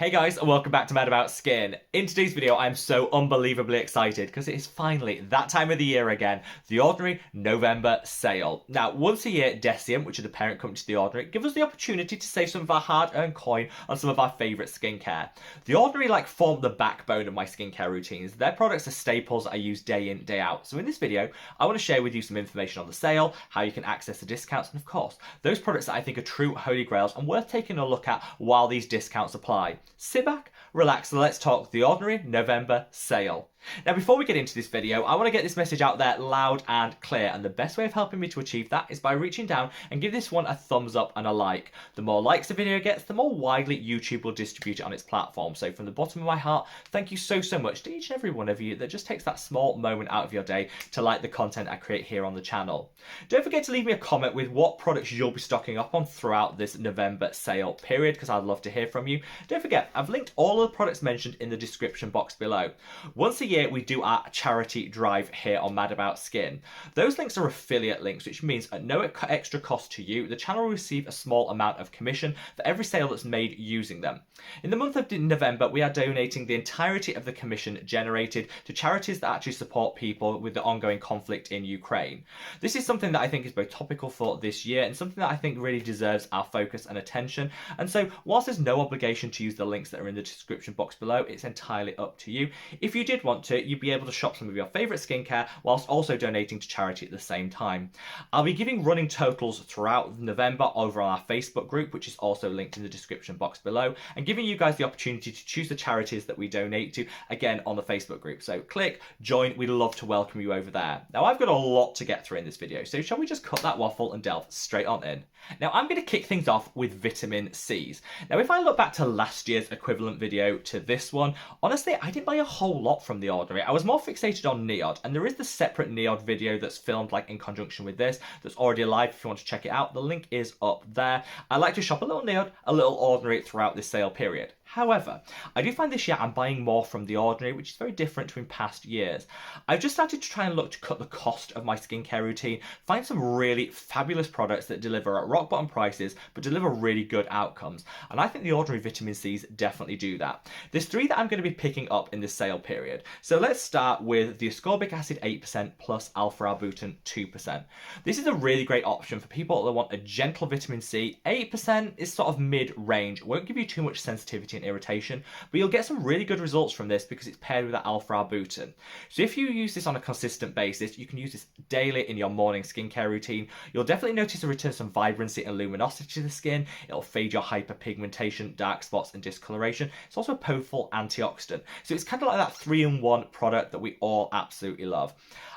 Hey guys, and welcome back to Mad About Skin. In today's video, I'm so unbelievably excited because it is finally that time of the year again, the Ordinary November Sale. Now, once a year, Deciem, which are the parent company to the Ordinary, give us the opportunity to save some of our hard-earned coin on some of our favourite skincare. The Ordinary form the backbone of my skincare routines. Their products are staples I use day in, day out. So in this video, I want to share with you some information on the sale, how you can access the discounts, and of course, those products that I think are true holy grails and worth taking a look at while these discounts apply. Sit back, relax, and let's talk the Ordinary November Sale. Now, before we get into this video, I want to get this message out there loud and clear, and the best way of helping me to achieve that is by reaching down and give this one a thumbs up and a like. The more likes the video gets, the more widely YouTube will distribute it on its platform. So from the bottom of my heart, thank you so much to each and every one of you that just takes that small moment out of your day to like the content I create here on the channel. Don't forget to leave me a comment with what products you'll be stocking up on throughout this November sale period, because I'd love to hear from you. Don't forget, I've linked all of the products mentioned in the description box below. Once a year, we do our charity drive here on Mad About Skin. Those links are affiliate links, which means at no extra cost to you, the channel will receive a small amount of commission for every sale that's made using them. In the month of November, we are donating the entirety of the commission generated to charities that actually support people with the ongoing conflict in Ukraine. This is something that I think is both topical for this year and something that I think really deserves our focus and attention. And so, whilst there's no obligation to use the links that are in the description box below, it's entirely up to you. If you did want to, you'd be able to shop some of your favourite skincare whilst also donating to charity at the same time. I'll be giving running totals throughout November over on our Facebook group, which is also linked in the description box below, and giving you guys the opportunity to choose the charities that we donate to, again, on the Facebook group. So click, join, we'd love to welcome you over there. Now, I've got a lot to get through in this video, so shall we just cut that waffle and delve straight on in? Now, I'm going to kick things off with vitamin C's. Now, if I look back to last year's equivalent video to this one, honestly, I didn't buy a whole lot from the Ordinary. I was more fixated on NIOD, and there is the separate NIOD video that's filmed in conjunction with this that's already live if you want to check it out. The link is up there. I like to shop a little NIOD, a little Ordinary throughout this sale period. However, I do find this year I'm buying more from the Ordinary, which is very different to in past years. I've just started to try and look to cut the cost of my skincare routine, find some really fabulous products that deliver at rock bottom prices, but deliver really good outcomes. And I think the Ordinary vitamin C's definitely do that. There's three that I'm going to be picking up in this sale period. So let's start with the Ascorbic acid 8% plus alpha Arbutin 2%. This is a really great option for people that want a gentle vitamin C. 8% is sort of mid-range, won't give you too much sensitivity and irritation, but you'll get some really good results from this because it's paired with that alpha Arbutin. So if you use this on a consistent basis, you can use this daily in your morning skincare routine. You'll definitely notice a return of some vibrancy and luminosity to the skin. It'll fade your hyperpigmentation, dark spots, and discoloration. It's also a powerful antioxidant. So it's kind of like that 3-in-1 product that we all absolutely love.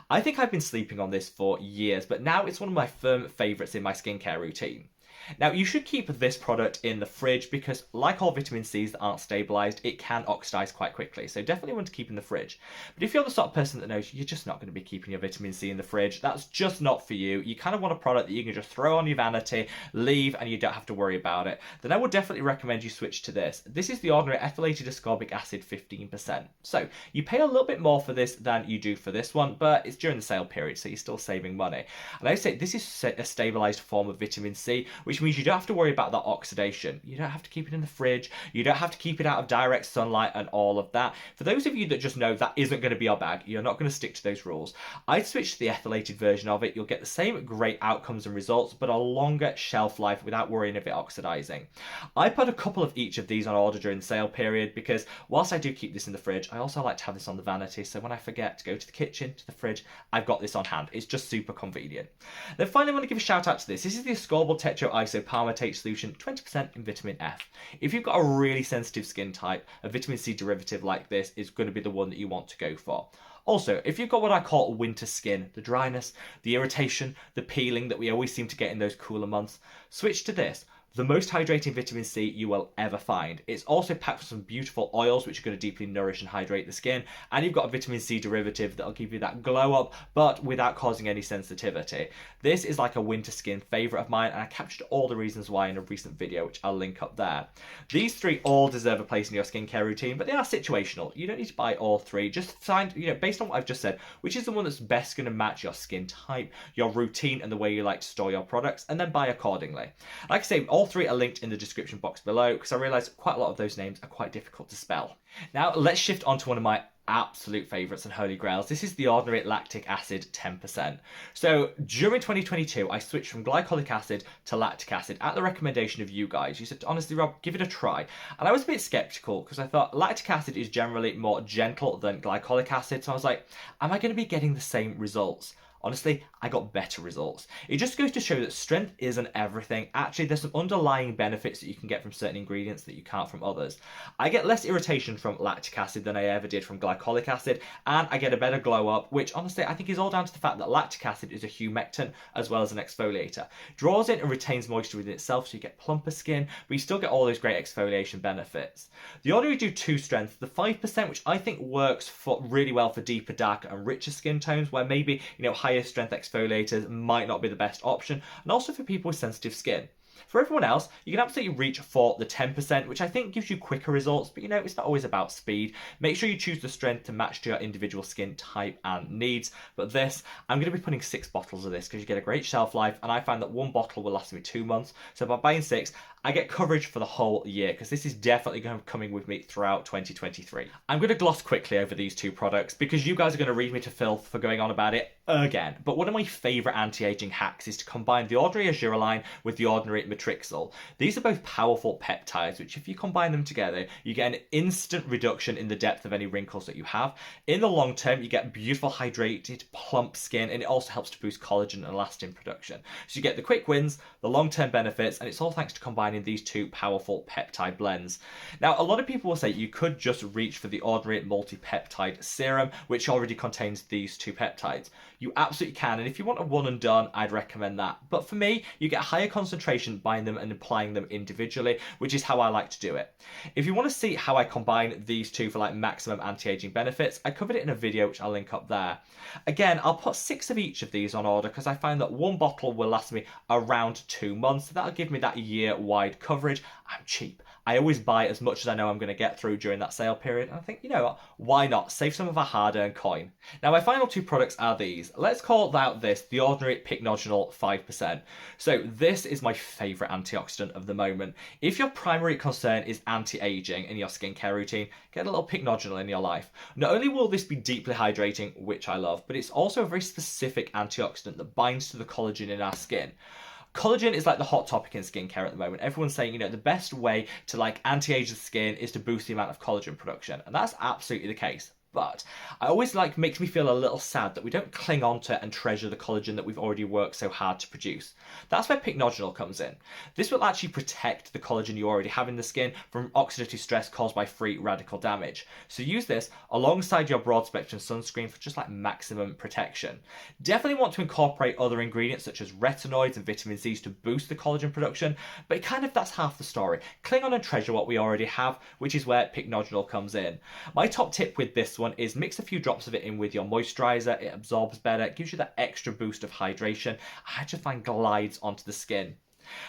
I think I've been sleeping on this for years, but now it's one of my firm favourites in my skincare routine. Now, you should keep this product in the fridge because, like all vitamin C's that aren't stabilised, it can oxidise quite quickly. So definitely want to keep in the fridge. But if you're the sort of person that knows you're just not going to be keeping your vitamin C in the fridge, that's just not for you. You kind of want a product that you can just throw on your vanity, leave, and you don't have to worry about it. Then I would definitely recommend you switch to this. This is the Ordinary ethylated ascorbic acid 15%. So you pay a little bit more for this than you do for this one, but it's during the sale period, so you're still saving money. And I say this is a stabilised form of vitamin C, which means you don't have to worry about that oxidation. You don't have to keep it in the fridge. You don't have to keep it out of direct sunlight and all of that. For those of you that just know that isn't going to be your bag, you're not going to stick to those rules, I'd switch to the ethylated version of it. You'll get the same great outcomes and results, but a longer shelf life without worrying of it oxidizing. I put a couple of each of these on order during the sale period because whilst I do keep this in the fridge, I also like to have this on the vanity. So when I forget to go to the kitchen, to the fridge, I've got this on hand. It's just super convenient. Then finally, I want to give a shout out to this. This is the Ascorbyl Tetraisopalmitate solution, 20% in vitamin F. If you've got a really sensitive skin type, a vitamin C derivative like this is going to be the one that you want to go for. Also, if you've got what I call winter skin, the dryness, the irritation, the peeling that we always seem to get in those cooler months, switch to this. The most hydrating vitamin C you will ever find. It's also packed with some beautiful oils which are going to deeply nourish and hydrate the skin, and you've got a vitamin C derivative that'll give you that glow up but without causing any sensitivity. This is like a winter skin favourite of mine, and I captured all the reasons why in a recent video which I'll link up there. These three all deserve a place in your skincare routine, but they are situational. You don't need to buy all three. Just find, based on what I've just said, which is the one that's best going to match your skin type, your routine, and the way you like to store your products, and then buy accordingly. Like I say, all All three are linked in the description box below because I realised quite a lot of those names are quite difficult to spell. Now let's shift on to one of my absolute favourites and holy grails. This is the Ordinary Lactic Acid 10%. So during 2022, I switched from glycolic acid to lactic acid at the recommendation of you guys. You said, honestly, Rob, give it a try. And I was a bit sceptical because I thought lactic acid is generally more gentle than glycolic acid. So I was like, am I going to be getting the same results? Honestly, I got better results. It just goes to show that strength isn't everything. Actually, there's some underlying benefits that you can get from certain ingredients that you can't from others. I get less irritation from lactic acid than I ever did from glycolic acid, and I get a better glow up, which honestly I think is all down to the fact that lactic acid is a humectant as well as an exfoliator. Draws in and retains moisture within itself, so you get plumper skin, but you still get all those great exfoliation benefits. The Ordinary do two strengths, the 5%, which I think works really well for deeper, darker and richer skin tones, where maybe, higher strength exfoliators might not be the best option, and also for people with sensitive skin. For everyone else, you can absolutely reach for the 10%, which I think gives you quicker results, but it's not always about speed. Make sure you choose the strength to match to your individual skin type and needs. But this, I'm going to be putting 6 bottles of this because you get a great shelf life, and I find that 1 bottle will last me 2 months. So by buying 6, I get coverage for the whole year because this is definitely going to be coming with me throughout 2023. I'm going to gloss quickly over these 2 products because you guys are going to read me to filth for going on about it again. But one of my favourite anti-aging hacks is to combine the Ordinary Argireline with the Ordinary Matrixyl. These are both powerful peptides, which if you combine them together, you get an instant reduction in the depth of any wrinkles that you have. In the long term, you get beautiful, hydrated, plump skin, and it also helps to boost collagen and elastin production. So you get the quick wins, the long-term benefits, and it's all thanks to combining these 2 powerful peptide blends. Now, a lot of people will say you could just reach for the Ordinary multi-peptide serum, which already contains these 2 peptides. You absolutely can, and if you want a one and done, I'd recommend that. But for me, you get a higher concentration buying them and applying them individually, which is how I like to do it. If you want to see how I combine these 2 for maximum anti-aging benefits, I covered it in a video which I'll link up there. Again, I'll put 6 of each of these on order because I find that 1 bottle will last me around 2 months, so that'll give me that year-wide coverage. I'm cheap. I always buy as much as I know I'm going to get through during that sale period, and I think, why not? Save some of our hard-earned coin. Now, my final 2 products are these. Let's call out this, the Ordinary Pycnogenol 5%. So this is my favourite antioxidant of the moment. If your primary concern is anti-aging in your skincare routine, get a little Pycnogenol in your life. Not only will this be deeply hydrating, which I love, but it's also a very specific antioxidant that binds to the collagen in our skin. Collagen is like the hot topic in skincare at the moment. Everyone's saying, the best way to anti-age the skin is to boost the amount of collagen production. And that's absolutely the case. But I always makes me feel a little sad that we don't cling on to and treasure the collagen that we've already worked so hard to produce. That's where Pycnogenol comes in. This will actually protect the collagen you already have in the skin from oxidative stress caused by free radical damage. So use this alongside your broad spectrum sunscreen for just maximum protection. Definitely want to incorporate other ingredients such as retinoids and vitamin C's to boost the collagen production, but that's half the story. Cling on and treasure what we already have, which is where Pycnogenol comes in. My top tip with this one is mix a few drops of it in with your moisturizer. It absorbs better, it gives you that extra boost of hydration. I just find glides onto the skin.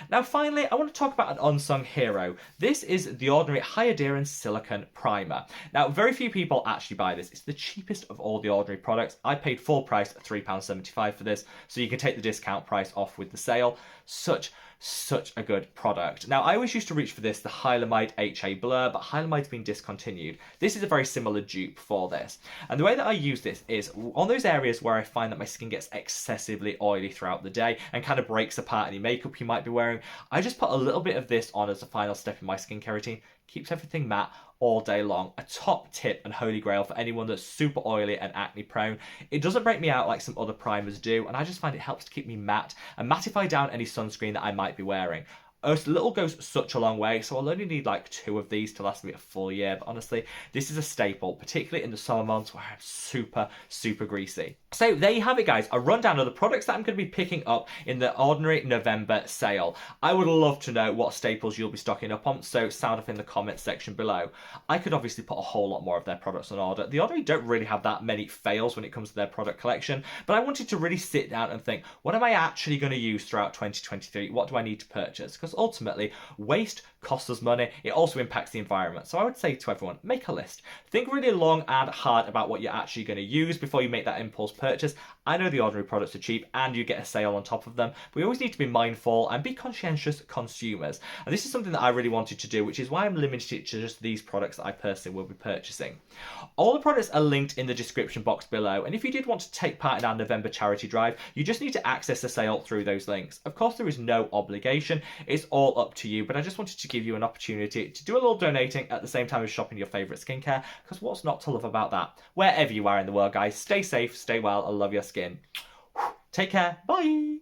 Now finally, I want to talk about an unsung hero. This is the Ordinary High Adherence Silicone Primer. Now very few people actually buy this. It's the cheapest of all the Ordinary products. I paid full price £3.75 for this, so you can take the discount price off with the sale. Such a good product. Now, I always used to reach for this, the Hylamide HA Blur, but Hylamide's been discontinued. This is a very similar dupe for this. And the way that I use this is on those areas where I find that my skin gets excessively oily throughout the day and kind of breaks apart any makeup you might be wearing, I just put a little bit of this on as a final step in my skincare routine. Keeps everything matte all day long. A top tip and holy grail for anyone that's super oily and acne prone. It doesn't break me out like some other primers do, and I just find it helps to keep me matte and mattify down any sunscreen that I might be wearing. A little goes such a long way, so I'll only need 2 of these to last me a full year, but honestly, this is a staple, particularly in the summer months where I'm super greasy. So there you have it, guys, a rundown of the products that I'm going to be picking up in the Ordinary November sale. I would love to know what staples you'll be stocking up on, so sound off in the comments section below. I could obviously put a whole lot more of their products on order. The Ordinary don't really have that many fails when it comes to their product collection, but I wanted to really sit down and think, what am I actually going to use throughout 2023? What do I need to purchase? Because ultimately waste costs us money. It also impacts the environment. So I would say to everyone, make a list. Think really long and hard about what you're actually going to use before you make that impulse purchase. I know the Ordinary products are cheap and you get a sale on top of them, but we always need to be mindful and be conscientious consumers. And this is something that I really wanted to do, which is why I'm limited it to just these products that I personally will be purchasing. All the products are linked in the description box below, and if you did want to take part in our November charity drive, you just need to access the sale through those links. Of course, there is no obligation. It's all up to you, but I just wanted to give you an opportunity to do a little donating at the same time as shopping your favourite skincare, because what's not to love about that? Wherever you are in the world, guys, stay safe, stay well, I love your skin. Take care, bye!